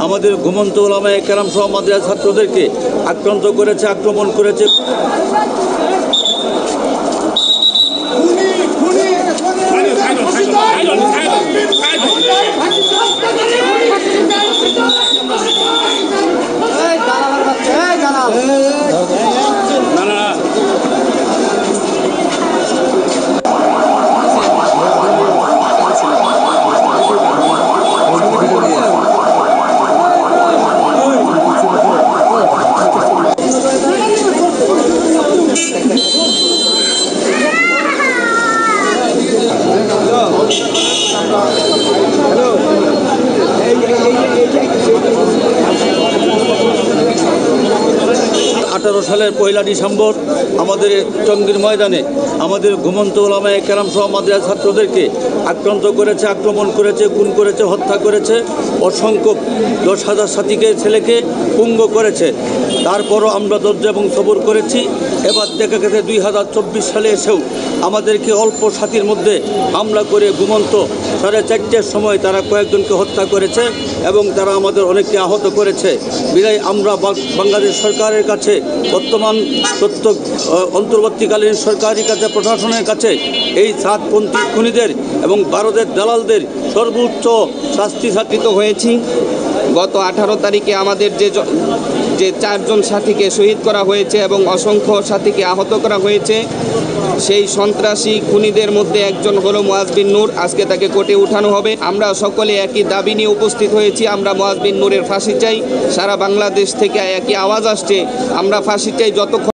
আমাদের ঘুমন্ত ওলামায়ে কেরাম সহ মাদ্রাসা ছাত্রদেরকে আক্রান্ত করেছে, আক্রমণ করেছে। সালের 1 ডিসেম্বর আমাদের টঙ্গীর ময়দানে আমাদের ঘুমন্ত ওলামায়ে কেরাম সহ মাদ্রাসা ছাত্রদেরকে আক্রান্ত করেছে, আক্রমণ করেছে, খুন করেছে, হত্যা করেছে, অসংখ্য 10,000 সাথীকে ছেলেকে পুঙ্গ করেছে। তারপরও আমরা ধৈর্য এবং সবর করেছি। এবার দেখা গেছে 2024 সালে এসেও আমাদেরকে অল্প সাথীর মধ্যে হামলা করে ঘুমন্ত 4:30টার সময় তারা কয়েকজনকে হত্যা করেছে এবং তারা আমাদের অনেককে আহত করেছে। বিধায় আমরা বাংলাদেশ সরকারের কাছে, বর্তমান অন্তর্বর্তীকালীন সরকারের কাছে, প্রশাসনের কাছে এই সাতপন্থী খুনিদের এবং ভারতের দালালদের সর্বোচ্চ শাস্তি সাধিত হয়েছি। গত 18 তারিখে আমাদের যে 4 জন সাথীকে শহীদ করা হয়েছে এবং অসংখ্য সাথীকে আহত করা হয়েছে, সেই সন্ত্রাসী খুনিদের মধ্যে একজন হলো মুয়াজ বিন নূর। আজকে তাকে কোর্টে উঠানো হবে। আমরা সকলে একই দাবি নিয়ে উপস্থিত হয়েছি। আমরা মুয়াজ বিন নূরের ফাঁসি চাই। সারা বাংলাদেশ থেকে একই আওয়াজ আসছে, আমরা ফাঁসি চাই। যতক্ষণ